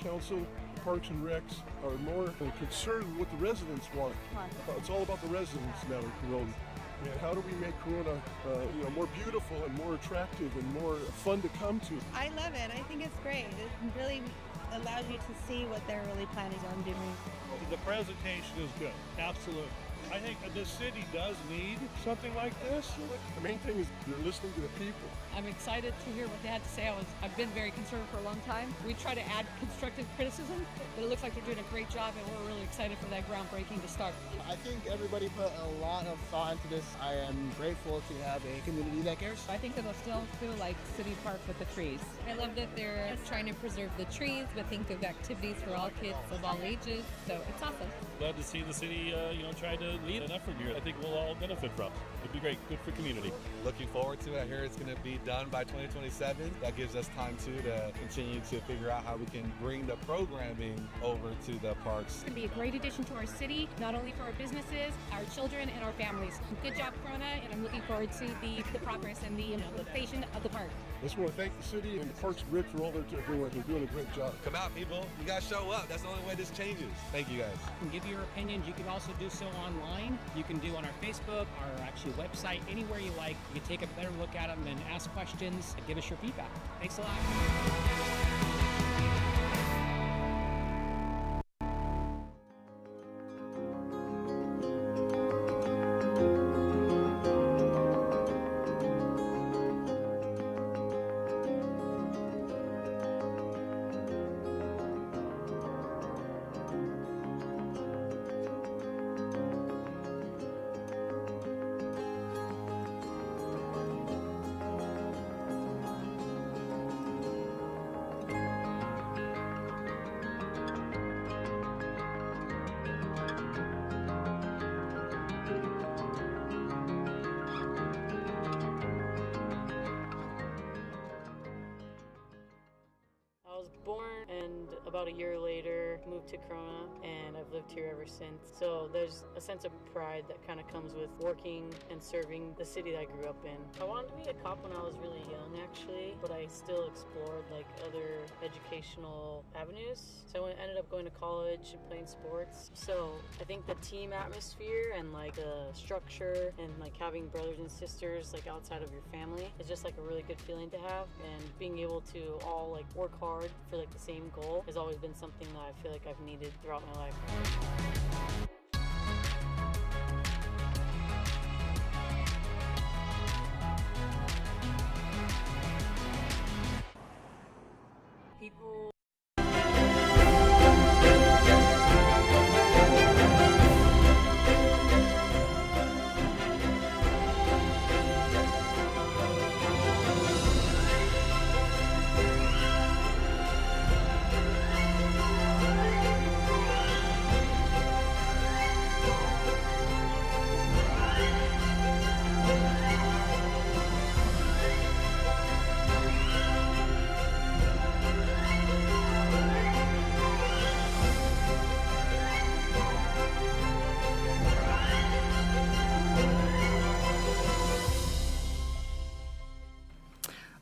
council, Parks and Recs are more concerned with what the residents want. It's all about the residents now in Corona. And how do we make Corona more beautiful and more attractive and more fun to come to? I love it. I think it's great. It really allows you to see what they're really planning on doing. The presentation is good, absolutely. I think this city does need something like this. The main thing is they're listening to the people. I'm excited to hear what they had to say. I've been very concerned for a long time. We try to add constructive criticism, but it looks like they're doing a great job, and we're really excited for that groundbreaking to start. I think everybody put a lot of thought into this. I am grateful to have a community that cares. I think it'll still feel like City Park with the trees. I love that they're trying to preserve the trees, but think of activities for all kids of all ages. So it's awesome. Glad to see the city, try to lead an effort here. I think we'll all benefit from. It'd be great. Good for community. Looking forward to it. I hear it's going to be done by 2027. That gives us time to continue to figure out how we can bring the programming over to the parks. It's going to be a great addition to our city, not only for our businesses, our children, and our families. Good job, Corona, and I'm looking forward to the progress and the implementation of the park. I just want to thank the city and the Parks and Rec for all they're doing. They're doing a great job. Come out, people. You guys show up. That's the only way this changes. Thank you, guys. You can give your opinions. You can also do so online. You can do on our Facebook, our actual website, anywhere you like. You can take a better look at them and ask questions and give us your feedback. Thanks a lot. Born and about a year later moved to Corona, and I've lived here ever since. So there's a sense of pride that kind of comes with working and serving the city that I grew up in. I wanted to be a cop when I was really young actually, but I still explored like other educational avenues. So I ended up going to college and playing sports. So I think the team atmosphere and like the structure and like having brothers and sisters like outside of your family is just like a really good feeling to have, and being able to all like work hard for like the same goal has always been something that I feel like I've needed throughout my life. People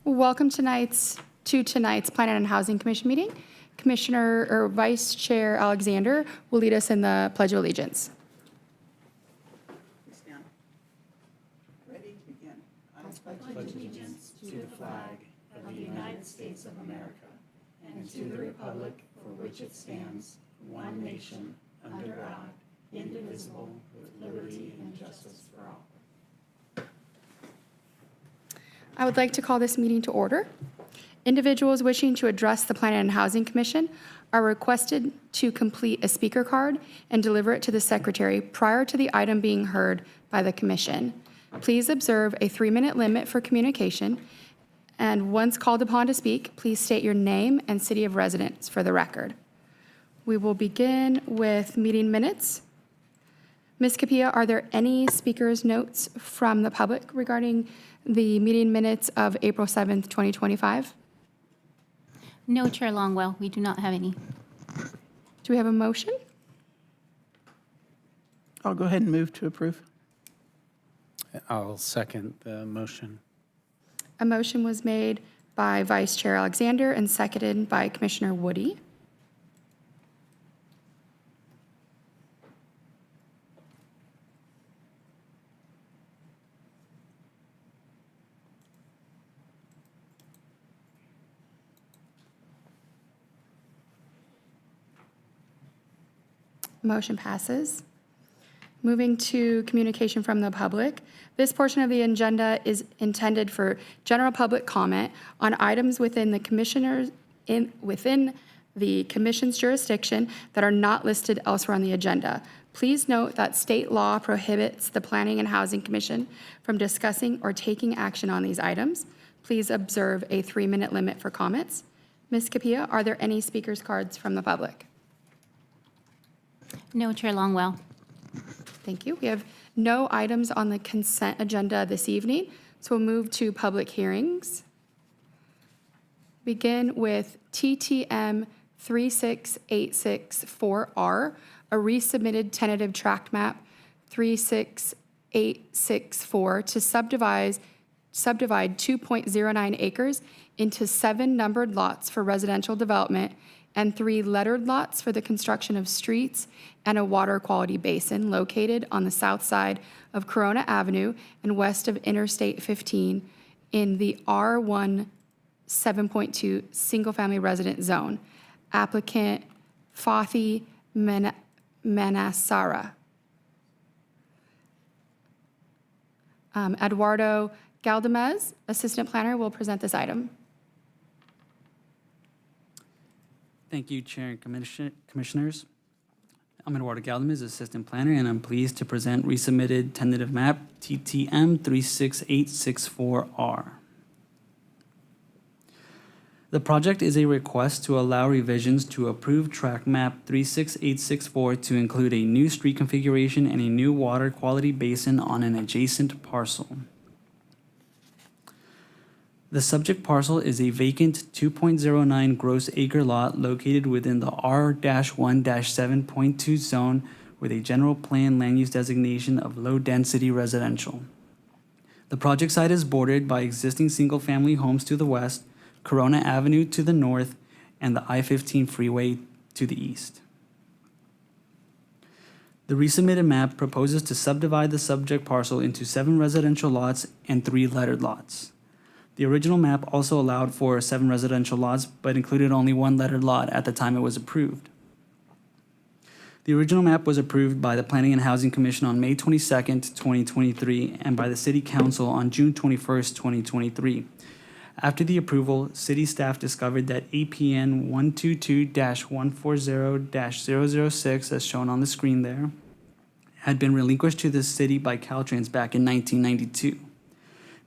Welcome to tonight's Planning and Housing Commission meeting. Commissioner or Vice Chair Alexander will lead us in the Pledge of Allegiance. Stand. Ready to begin. I pledge allegiance to the flag of the United States of America and to the republic for which it stands, one nation, under God, indivisible, with liberty and justice for all. I would like to call this meeting to order. Individuals wishing to address the Planning and Housing Commission are requested to complete a speaker card and deliver it to the secretary prior to the item being heard by the commission. Please observe a 3-minute limit for communication, and once called upon to speak, please state your name and city of residence for the record. We will begin with meeting minutes. Ms. Capilla, are there any speakers' notes from the public regarding the meeting minutes of April 7th, 2025? No, Chair Longwell, we do not have any. Do we have a motion? I'll go ahead and move to approve. I'll second the motion. A motion was made by Vice Chair Alexander and seconded by Commissioner Woody. Motion passes. Moving to communication from the public. This portion of the agenda is intended for general public comment on items within the commission's jurisdiction that are not listed elsewhere on the agenda. Please note that state law prohibits the Planning and Housing Commission from discussing or taking action on these items. Please observe a 3-minute limit for comments. Ms. Capilla, are there any speakers cards from the public? No, Chair Longwell. Thank you. We have no items on the consent agenda this evening, so we'll move to public hearings. Begin with TTM 36864R, a resubmitted tentative tract map 36864 to subdivide 2.09 acres into 7 numbered lots for residential development and 3 lettered lots for the construction of streets and a water quality basin located on the south side of Corona Avenue and west of Interstate 15 in the R1 7.2 single-family resident zone. Applicant Fathi Manassara. Eduardo Galdamez, Assistant Planner, will present this item. Thank you, Chair and Commissioners. I'm Eduardo Galdamez, Assistant Planner, and I'm pleased to present resubmitted tentative map TTM 36864R. The project is a request to allow revisions to approved tract map 36864 to include a new street configuration and a new water quality basin on an adjacent parcel. The subject parcel is a vacant 2.09 gross acre lot located within the R-1-7.2 zone with a general plan land use designation of low density residential. The project site is bordered by existing single-family homes to the west, Corona Avenue to the north, and the I-15 freeway to the east. The resubmitted map proposes to subdivide the subject parcel into 7 residential lots and 3 lettered lots. The original map also allowed for 7 residential lots, but included only 1 lettered lot at the time it was approved. The original map was approved by the Planning and Housing Commission on May 22nd, 2023, and by the City Council on June 21st, 2023. After the approval, City staff discovered that APN 122-140-006, as shown on the screen there, had been relinquished to the city by Caltrans back in 1992.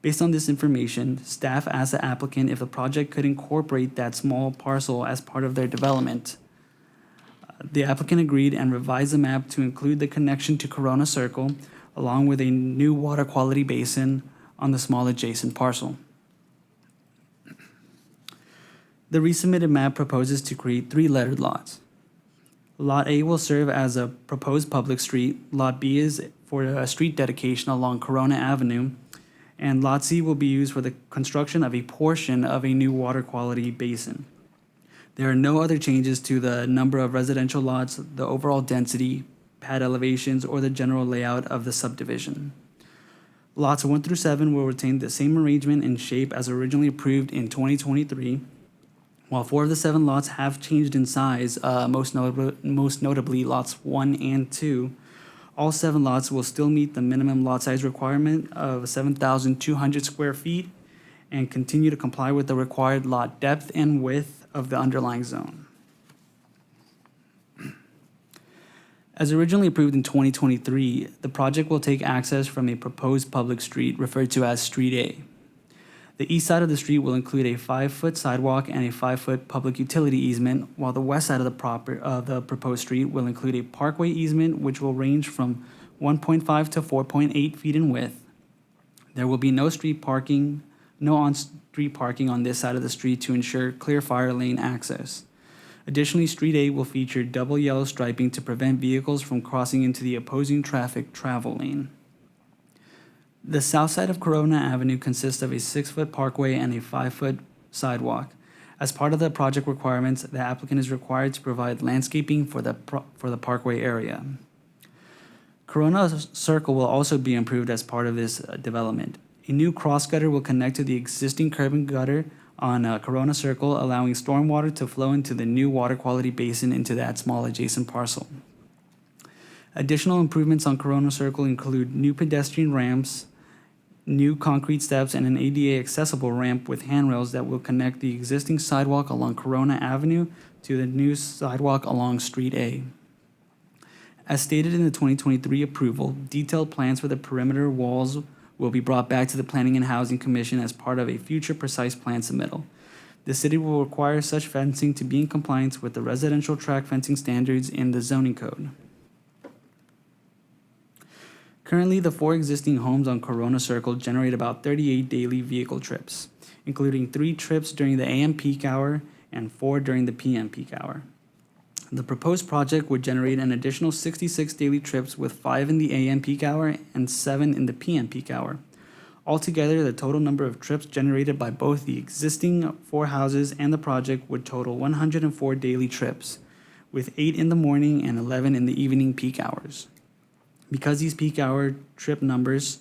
Based on this information, staff asked the applicant if the project could incorporate that small parcel as part of their development. The applicant agreed and revised the map to include the connection to Corona Circle, along with a new water quality basin on the small adjacent parcel. The resubmitted map proposes to create 3 lettered lots. Lot A will serve as a proposed public street, Lot B is for a street dedication along Corona Avenue, and Lot C will be used for the construction of a portion of a new water quality basin. There are no other changes to the number of residential lots, the overall density, pad elevations, or the general layout of the subdivision. Lots 1 through 7 will retain the same arrangement and shape as originally approved in 2023, while 4 of the 7 lots have changed in size, most notably lots 1 and 2. All 7 lots will still meet the minimum lot size requirement of 7,200 square feet and continue to comply with the required lot depth and width of the underlying zone. As originally approved in 2023, the project will take access from a proposed public street referred to as Street A. The east side of the street will include a 5-foot sidewalk and a 5-foot public utility easement, while the west side of the proposed street will include a parkway easement, which will range from 1.5 to 4.8 feet in width. There will be no on-street parking on this side of the street to ensure clear fire lane access. Additionally, Street A will feature double yellow striping to prevent vehicles from crossing into the opposing traffic travel lane. The south side of Corona Avenue consists of a 6-foot parkway and a 5-foot sidewalk. As part of the project requirements, the applicant is required to provide landscaping for the parkway area. Corona Circle will also be improved as part of this development. A new cross gutter will connect to the existing curb and gutter on Corona Circle, allowing stormwater to flow into the new water quality basin into that small adjacent parcel. Additional improvements on Corona Circle include new pedestrian ramps, new concrete steps, and an ADA accessible ramp with handrails that will connect the existing sidewalk along Corona Avenue to the new sidewalk along Street A. As stated in the 2023 approval, detailed plans for the perimeter walls will be brought back to the Planning and Housing Commission as part of a future precise plan submittal. The city will require such fencing to be in compliance with the residential track fencing standards in the zoning code. Currently, the 4 existing homes on Corona Circle generate about 38 daily vehicle trips, including 3 trips during the AM peak hour and 4 during the PM peak hour. The proposed project would generate an additional 66 daily trips with 5 in the AM peak hour and 7 in the PM peak hour. Altogether, the total number of trips generated by both the existing 4 houses and the project would total 104 daily trips, with 8 in the morning and 11 in the evening peak hours. Because these peak hour trip numbers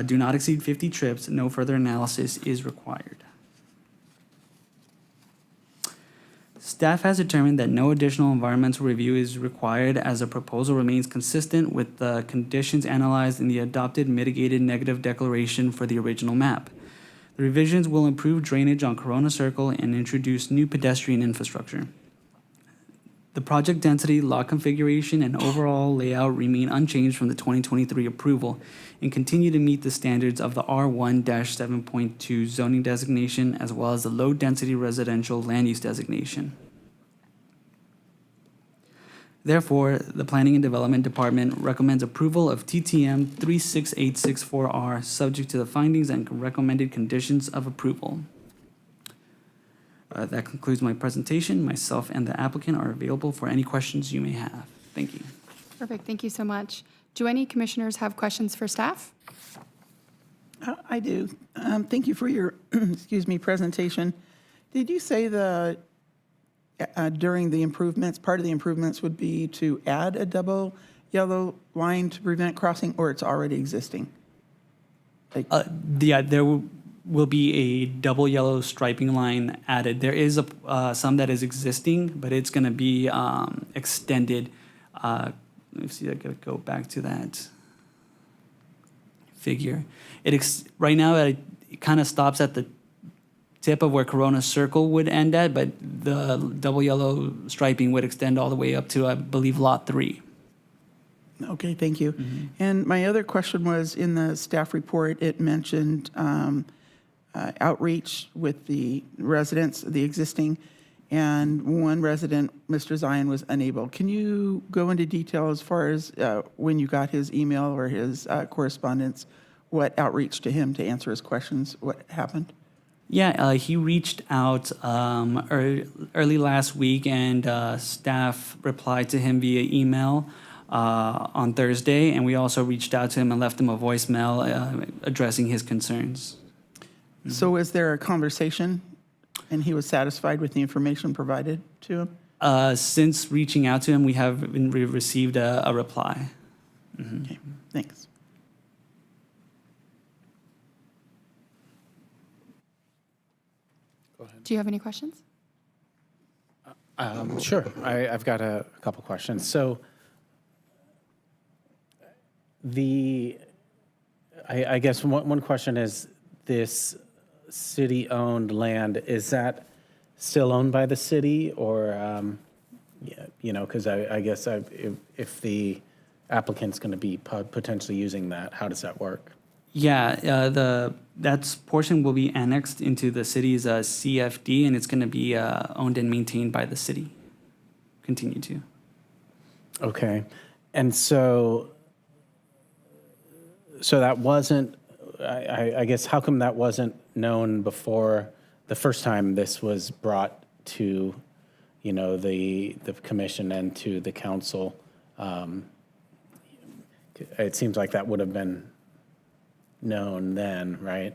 do not exceed 50 trips, no further analysis is required. Staff has determined that no additional environmental review is required as the proposal remains consistent with the conditions analyzed in the adopted mitigated negative declaration for the original map. The revisions will improve drainage on Corona Circle and introduce new pedestrian infrastructure. The project density, lot configuration, and overall layout remain unchanged from the 2023 approval and continue to meet the standards of the R1-7.2 zoning designation as well as the low-density residential land use designation. Therefore, the Planning and Development Department recommends approval of TTM 36864R subject to the findings and recommended conditions of approval. That concludes my presentation. Myself and the applicant are available for any questions you may have. Thank you. Perfect. Thank you so much. Do any commissioners have questions for staff? I do. Thank you for your, presentation. Did you say during the improvements, part of the improvements would be to add a double yellow line to prevent crossing, or it's already existing? There will be a double yellow striping line added. There is some that is existing, but it's going to be extended. Let me see, I gotta go back to that figure. Right now it kind of stops at the tip of where Corona Circle would end at, but the double yellow striping would extend all the way up to, I believe, Lot 3. Okay, thank you. And my other question was, in the staff report, it mentioned outreach with the residents, the existing, and one resident, Mr. Zion, was unable. Can you go into detail as far as when you got his email or his correspondence, what outreach to him to answer his questions, what happened? Yeah, he reached out early last week, and staff replied to him via email on Thursday, and we also reached out to him and left him a voicemail addressing his concerns. So is there a conversation, and he was satisfied with the information provided to him? Since reaching out to him, we have received a reply. Okay, thanks. Go ahead. Do you have any questions? Sure. I've got a couple questions. So I guess one question is, this city-owned land, is that still owned by the city, or, because I guess if the applicant's going to be potentially using that, how does that work? Yeah, that portion will be annexed into the city's CFD, and it's going to be owned and maintained by the city. Continue to. Okay, and so that wasn't. I guess, how come that wasn't known before the first time this was brought to, the commission and to the council? It seems like that would have been known then, right?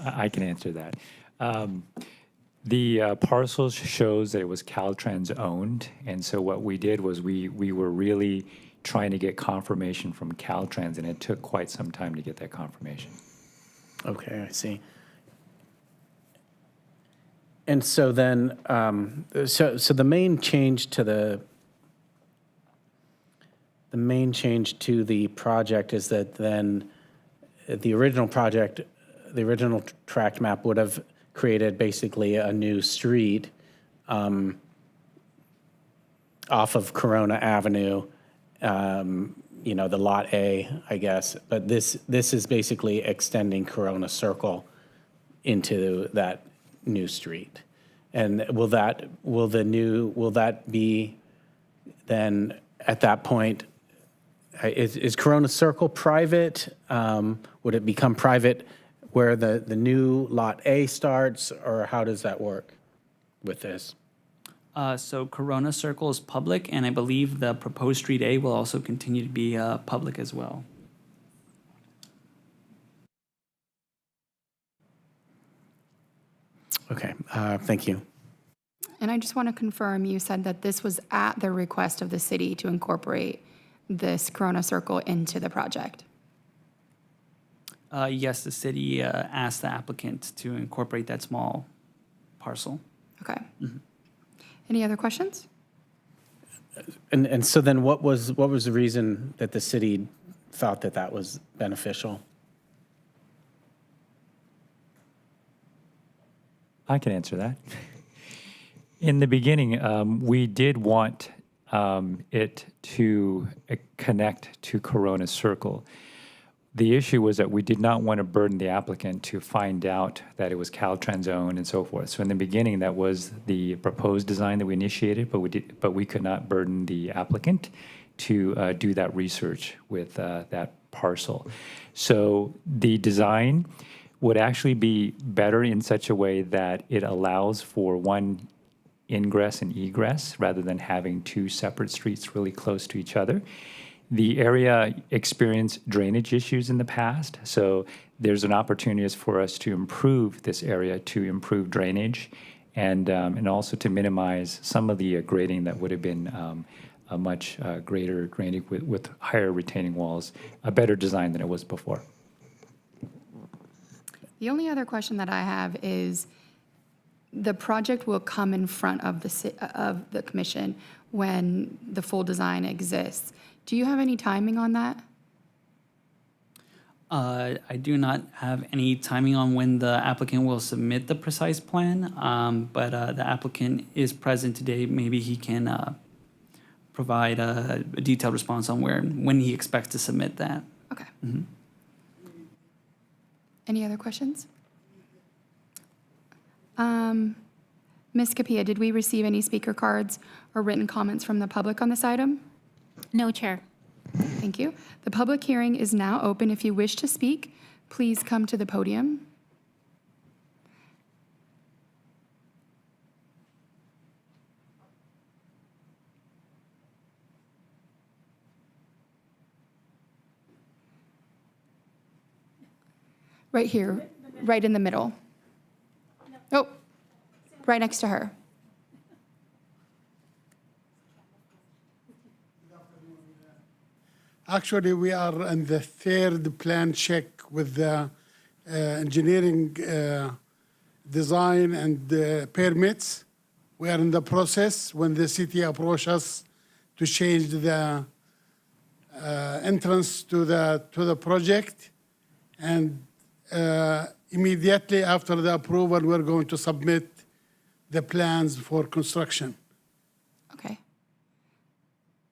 I can answer that. The parcel shows that it was Caltrans owned, and so what we did was we were really trying to get confirmation from Caltrans, and it took quite some time to get that confirmation. Okay, I see. And so then, so the main change to the main change to the project is that then the original project, the original tract map would have created basically a new street off of Corona Avenue, you know, the Lot A, I guess. But this is basically extending Corona Circle into that new street. And will that be then at that point, is Corona Circle private? Would it become private where the new Lot A starts, or how does that work with this? So Corona Circle is public, and I believe the proposed Street A will also continue to be public as well. Okay, thank you. And I just want to confirm, you said that this was at the request of the city to incorporate this Corona Circle into the project. Yes, the city asked the applicant to incorporate that small parcel. Okay. Any other questions? And so then what was the reason that the city thought that that was beneficial? I can answer that. In the beginning, we did want it to connect to Corona Circle. The issue was that we did not want to burden the applicant to find out that it was Caltrans owned and so forth. So in the beginning, that was the proposed design that we initiated, but we could not burden the applicant to do that research with that parcel. So the design would actually be better in such a way that it allows for one ingress and egress rather than having two separate streets really close to each other. The area experienced drainage issues in the past, so there's an opportunity for us to improve this area, to improve drainage, and also to minimize some of the grading that would have been a much greater grading with higher retaining walls, a better design than it was before. The only other question that I have is, the project will come in front of the commission when the full design exists. Do you have any timing on that? I do not have any timing on when the applicant will submit the precise plan, but the applicant is present today. Maybe he can provide a detailed response on when he expects to submit that. Okay. Any other questions? Ms. Capilla, did we receive any speaker cards or written comments from the public on this item? No, Chair. Thank you. The public hearing is now open. If you wish to speak, please come to the podium. Right here, right in the middle. Oh, right next to her. Actually, we are in the third plan check with the engineering design and permits. We are in the process when the city approached us to change the entrance to the project, and immediately after the approval, we're going to submit the plans for construction. Okay.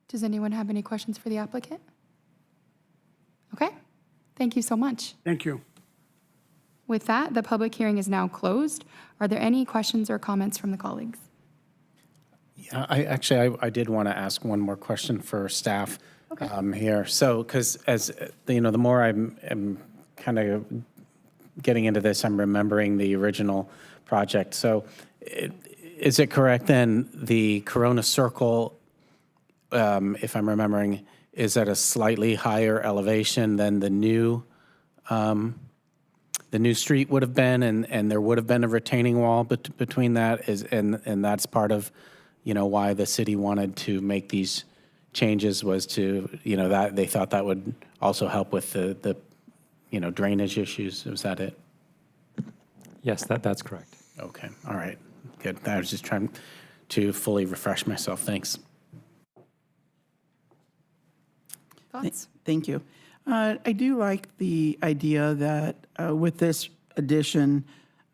Does anyone have any questions for the applicant? Okay. Thank you so much. Thank you. With that, the public hearing is now closed. Are there any questions or comments from the colleagues? Yeah, I did want to ask one more question for staff here. So, because as you know, the more I'm kind of getting into this, I'm remembering the original project. So, is it correct then the Corona Circle, if I'm remembering, is at a slightly higher elevation than the new street would have been, and there would have been a retaining wall between that, and that's part of, you know, why the city wanted to make these changes, was to, you know, that they thought that would also help with the you know, drainage issues. Was that it? Yes, that's correct. Okay, all right. good. I was just trying to fully refresh myself. Thanks. Thoughts? Thank you. I do like the idea that with this addition,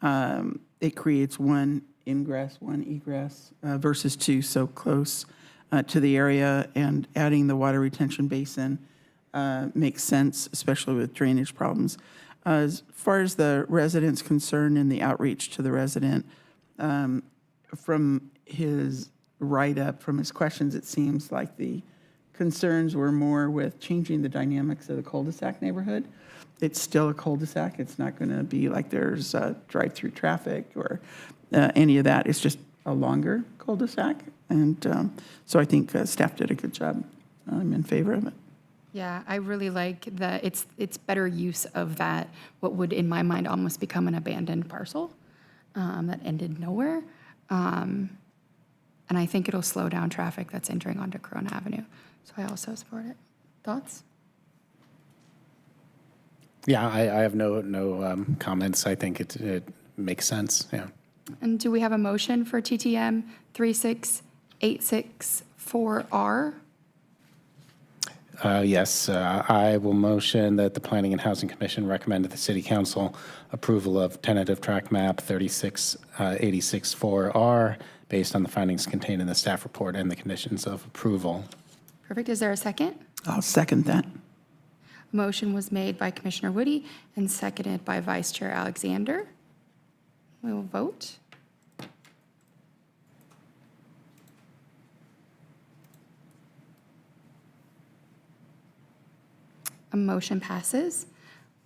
it creates one ingress, one egress versus two so close to the area, and adding the water retention basin makes sense, especially with drainage problems. As far as the residents concerned and the outreach to the resident, from his write-up, from his questions, it seems like the concerns were more with changing the dynamics of the cul-de-sac neighborhood. It's still a cul-de-sac. It's not going to be like there's drive-through traffic or any of that. It's just a longer cul-de-sac. And so I think staff did a good job. I'm in favor of it. Yeah, I really like that it's better use of that, what would in my mind almost become an abandoned parcel that ended nowhere. And I think it'll slow down traffic that's entering onto Corona Avenue. So I also support it. Thoughts? Yeah, I have no comments. I think it makes sense. Yeah. And do we have a motion for TTM 36864R? Yes, I will motion that the Planning and Housing Commission recommend to the City Council approval of tentative track map 36864R based on the findings contained in the staff report and the conditions of approval. Perfect. Is there a second? I'll second that. Motion was made by Commissioner Woody and seconded by Vice Chair Alexander. We will vote. A motion passes.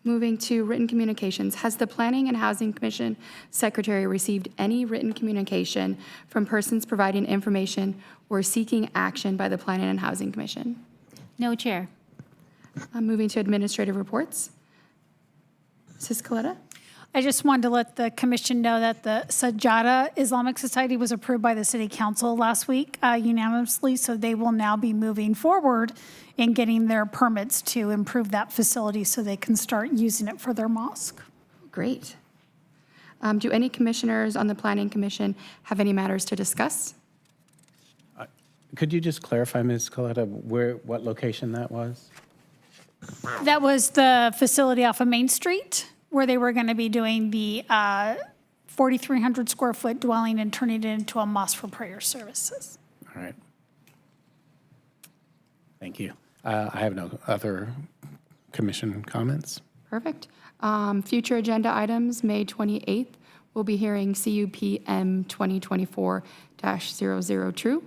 Moving to written communications. Has the Planning and Housing Commission Secretary received any written communication from persons providing information or seeking action by the Planning and Housing Commission? No, Chair. Moving to administrative reports. Mrs. Coletta? I just wanted to let the commission know that the Sajada Islamic Society was approved by the City Council last week unanimously, so they will now be moving forward in getting their permits to improve that facility so they can start using it for their mosque. Great. Do any commissioners on the Planning Commission have any matters to discuss? Could you just clarify, Ms. Coletta, what location that was? That was the facility off of Main Street where they were going to be doing the 4,300 square foot dwelling and turning it into a mosque for prayer services. All right. Thank you. I have no other commission comments. Perfect. Future agenda items, May 28th, we'll be hearing CUPM 2024-00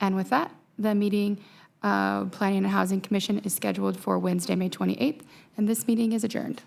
And with that, the meeting, Planning and Housing Commission is scheduled for Wednesday, May 28th, and this meeting is adjourned.